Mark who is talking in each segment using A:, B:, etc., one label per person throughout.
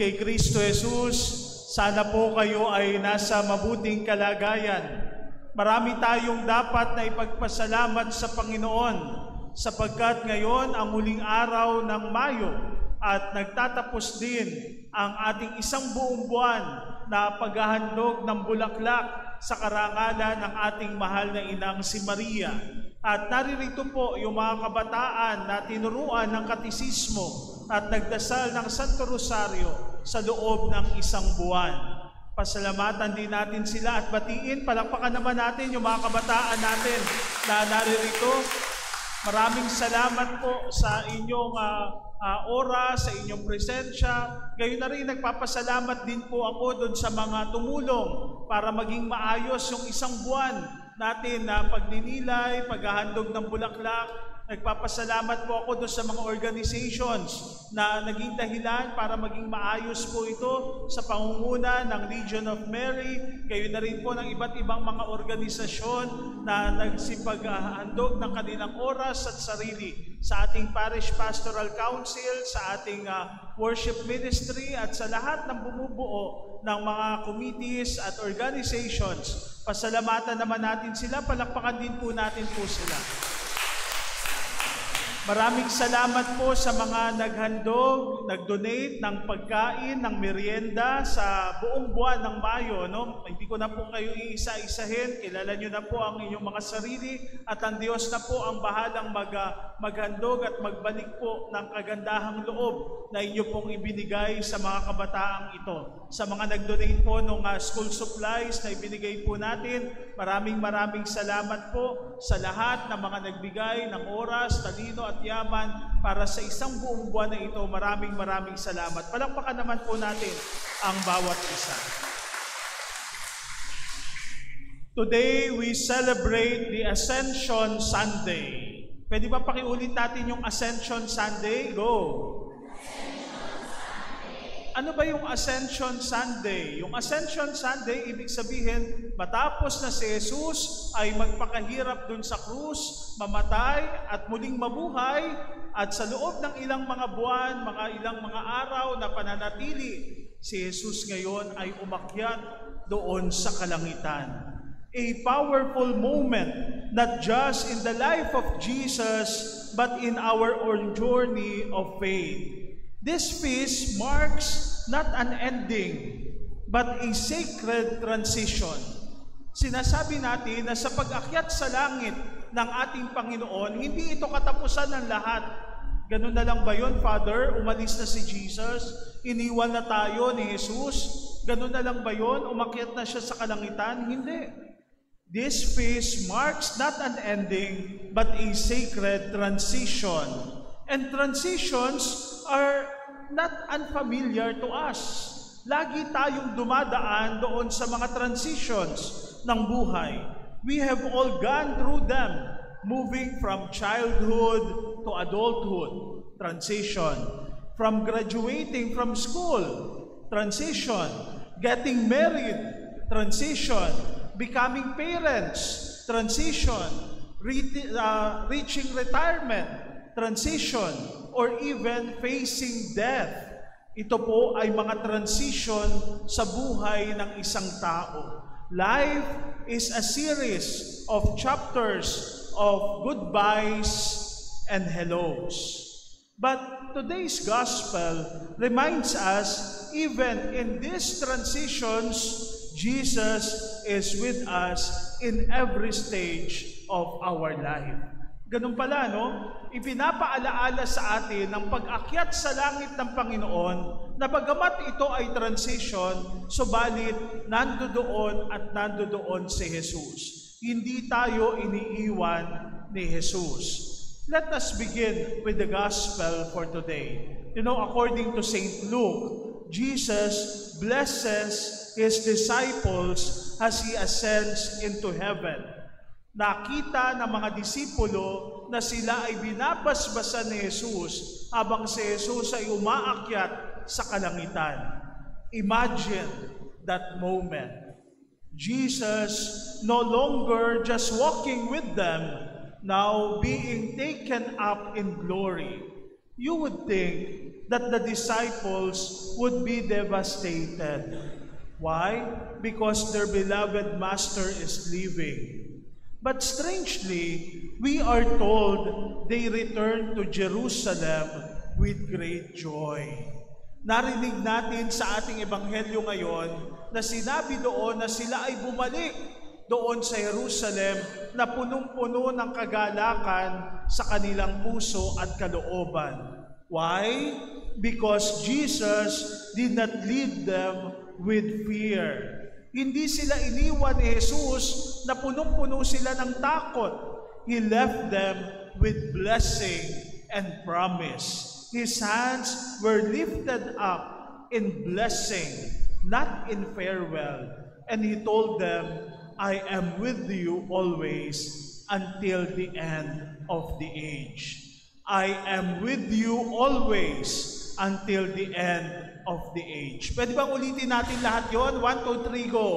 A: kay Kristo Jesus, sana po kayo ay nasa mabuting kalagayan. Marami tayong dapat na ipagpasalamat sa Panginoon sapagkat ngayon ang huling araw ng Mayo at nagtatapos din ang ating isang buong buwan na paghahandog ng bulaklak sa karangalan ng ating mahal na inang si Maria. At naririto po yung mga kabataan na tinuruan ng katisismo at nagdasal ng Santo Rosario sa loob ng isang buwan. Pasalamatan din natin sila at batiin, palakpakan naman natin yung mga kabataan natin na naririto. Maraming salamat po sa inyong oras, sa inyong presensya. Gayon na rin, nagpapasalamat din po ako doon sa mga tumulong para maging maayos yung isang buwan natin na pagninilay, paghahandog ng bulaklak. Nagpapasalamat po ako doon sa mga organizations na naging dahilan para maging maayos po ito sa pangunguna ng Legion of Mary. Gayon na rin po ng iba't ibang mga organisasyon na nagsipaghandog ng kanilang oras at sarili sa ating Parish Pastoral Council, sa ating worship ministry at sa lahat ng bumubuo ng mga committees at organizations. Pasalamatan naman natin sila, palakpakan din po natin po sila. Maraming salamat po sa mga naghandog, nag-donate ng pagkain, ng merienda sa buong buwan ng Mayo. No? Hindi ko na po kayo iisa-isahin. Kilala nyo na po ang inyong mga sarili at ang Diyos na po ang bahalang maghandog at magbalik po ng kagandahang loob na inyo pong ibinigay sa mga kabataang ito. Sa mga nag-donate po ng school supplies na ibinigay po natin, maraming salamat po sa lahat ng mga nagbigay ng oras, talino at yaman para sa isang buong buwan na ito. Maraming salamat. Palakpakan naman po natin ang bawat isa. Today, we celebrate the Ascension Sunday. Pwede ba pakiulit natin yung Ascension Sunday? Go! Ano ba yung Ascension Sunday? Yung Ascension Sunday, ibig sabihin, matapos na si Jesus ay magpakahirap dun sa krus, mamatay at muling mabuhay, at sa loob ng ilang mga buwan, ilang mga araw na pananatili, si Jesus ngayon ay umakyat doon sa kalangitan. A powerful moment, not just in the life of Jesus, but in our own journey of faith. This feast marks not an ending, but a sacred transition. Sinasabi natin na sa pag-akyat sa langit ng ating Panginoon, hindi ito katapusan ng lahat. Ganun na lang ba yun, Father? Umalis na si Jesus? Iniwan na tayo ni Jesus? Ganun na lang ba yun? Umakyat na siya sa kalangitan? Hindi. This feast marks not an ending, but a sacred transition. And transitions are not unfamiliar to us. Lagi tayong dumadaan doon sa mga transitions ng buhay. We have all gone through them, moving from childhood to adulthood, transition. From graduating from school, transition. Getting married, transition. Becoming parents, transition. Reaching retirement, transition, or even facing death. Ito po ay mga transition sa buhay ng isang tao. Life is a series of chapters of goodbyes and hellos. But today's gospel reminds us, even in these transitions, Jesus is with us in every stage of our life. Ganun pala, no? Ipinapaalaala sa atin ng pag-akyat sa langit ng Panginoon na bagamat ito ay transition, subalit nandoon at nandoon si Jesus. Hindi tayo iniiwan ni Jesus. Let us begin with the gospel for today. You know, according to St. Luke, Jesus blesses His disciples as He ascends into heaven. Nakita ng mga disipulo na sila ay binabasbasan ni Jesus habang si Jesus ay umaakyat sa kalangitan. Imagine that moment. Jesus no longer just walking with them, now being taken up in glory. You would think that the disciples would be devastated. Why? Because their beloved Master is leaving. But strangely, we are told they returned to Jerusalem with great joy. Narinig natin sa ating ebanghelyo ngayon na sinabi doon na sila ay bumalik doon sa Jerusalem na punong-puno ng kagalakan sa kanilang puso at kalooban. Why? Because Jesus did not lead them with fear. Hindi sila iniwan ni Jesus na punong-puno sila ng takot. He left them with blessing and promise. His hands were lifted up in blessing, not in farewell. And He told them, I am with you always until the end of the age. I am with you always until the end of the age. Pwede bang ulitin natin lahat yon? 1, 2, 3, go.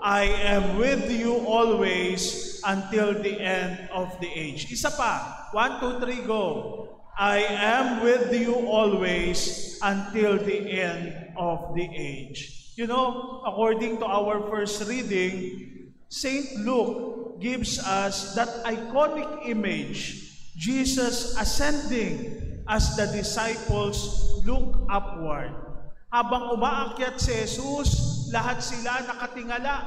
A: I am with you always until the end of the age. Isa pa. 1, 2, 3, go. I am with you always until the end of the age. You know, according to our first reading, St. Luke gives us that iconic image, Jesus ascending as the disciples look upward. Habang umaakyat si Jesus, lahat sila nakatingala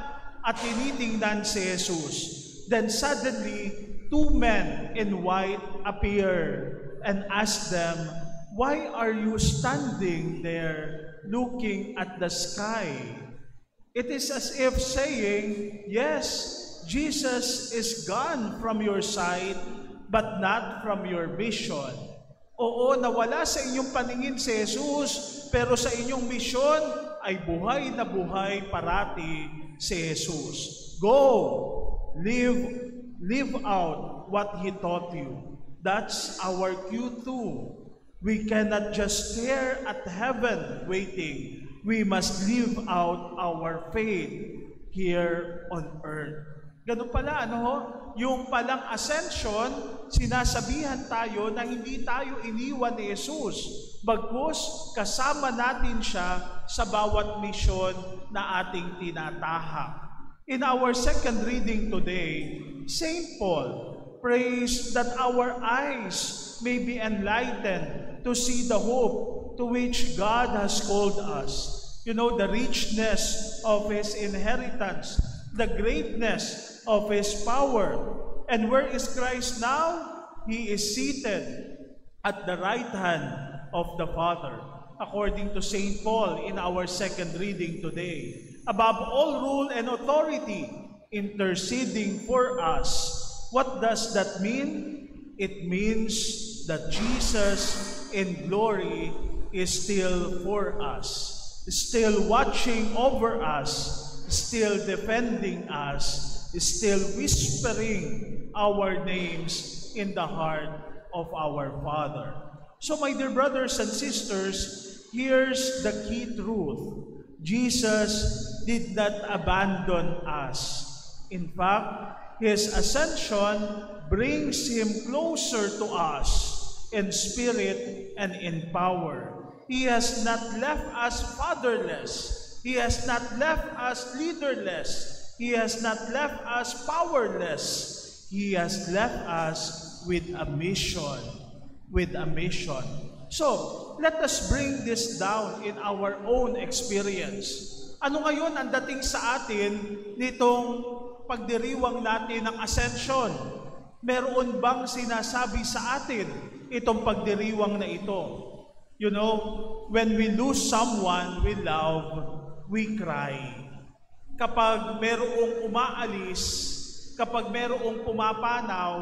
A: at tinitingnan si Jesus. Then suddenly, 2 men in white appear and ask them, why are you standing there looking at the sky? It is as if saying, yes, Jesus is gone from your sight, but not from your vision. Oo, nawala sa inyong paningin si Jesus, pero sa inyong misyon ay buhay na buhay parati si Jesus. Go, live out what He taught you. That's our cue too. We cannot just stare at heaven waiting. We must live out our faith here on earth. Ganun pala, ano ho? Yung palang ascension, sinasabihan tayo na hindi tayo iniwan ni Jesus. Bagkus, kasama natin siya sa bawat misyon na ating tinatahak. In our second reading today, St. Paul prays that our eyes may be enlightened to see the hope to which God has called us. You know, the richness of His inheritance, the greatness of His power. And where is Christ now? He is seated at the right hand of the Father, according to St. Paul in our second reading today. Above all rule and authority, interceding for us. What does that mean? It means that Jesus in glory is still for us, still watching over us, still defending us, still whispering our names in the heart of our Father. So my dear brothers and sisters, here's the key truth. Jesus did not abandon us. In fact, His ascension brings Him closer to us in spirit and in power. He has not left us fatherless. He has not left us leaderless. He has not left us powerless. He has left us with a mission. With a mission. So, let us bring this down in our own experience. Ano ngayon ang dating sa atin nitong pagdiriwang natin ng ascension? Meron bang sinasabi sa atin itong pagdiriwang na ito? You know, when we lose someone we love, we cry. Kapag merong umaalis, kapag merong pumapanaw,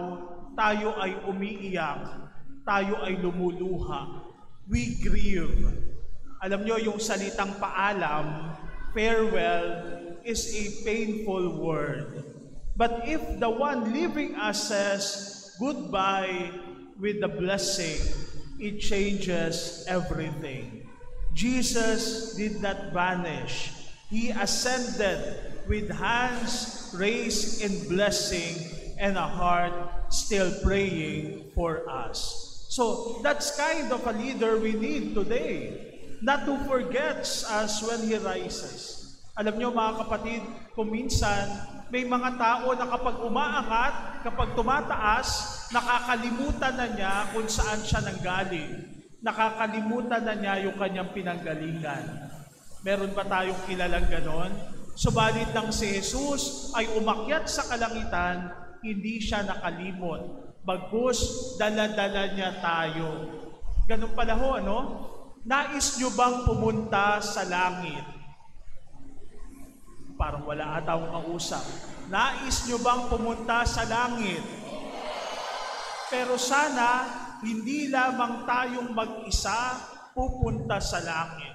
A: tayo ay umiiyak, tayo ay lumuluha. We grieve. Alam nyo, yung salitang paalam, farewell, is a painful word. But if the one leaving us says goodbye with the blessing, it changes everything. Jesus did not vanish. He ascended with hands raised in blessing and a heart still praying for us. So that's kind of a leader we need today. Not to forget us when He rises. Alam nyo mga kapatid, kung minsan may mga tao na kapag umaangat, kapag tumataas, nakakalimutan na niya kung saan siya nanggaling. Nakakalimutan na niya yung kanyang pinanggalingan. Meron ba tayong kilalang ganon? Subalit nang si Jesus ay umakyat sa kalangitan, hindi siya nakalimot. Bagkus, dala-dala niya tayo. Ganun pala ho, ano? Nais nyo bang pumunta sa langit? Parang wala atang kausap. Nais nyo bang pumunta sa langit? Pero sana, hindi lamang tayong mag-isa pupunta sa langit.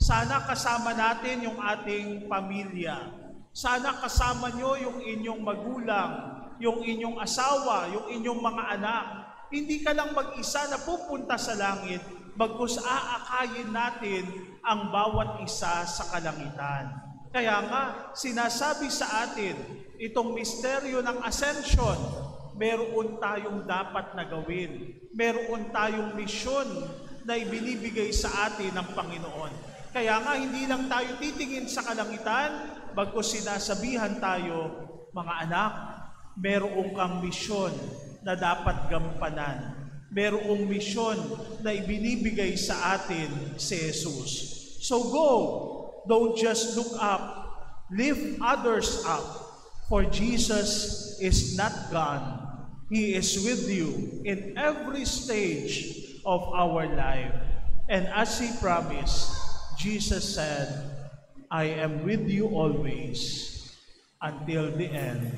A: Sana kasama natin yung ating pamilya. Sana kasama nyo yung inyong magulang, yung inyong asawa, yung inyong mga anak. Hindi ka lang mag-isa na pupunta sa langit, bagkus aakayin natin ang bawat isa sa kalangitan. Kaya nga, sinasabi sa atin, itong misteryo ng Ascension, meron tayong dapat na gawin. Meron tayong misyon na ibinibigay sa atin ng Panginoon. Kaya nga, hindi lang tayo titingin sa kalangitan, bagkus sinasabihan tayo, mga anak, meron kang misyon na dapat gampanan. Merong misyon na ibinibigay sa atin si Jesus. So go, don't just look up, lift others up, for Jesus is not gone. He is with you in every stage of our life. And as He promised, Jesus said, I am with you always until the end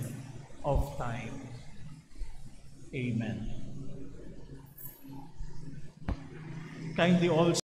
A: of time. Amen. Kindly also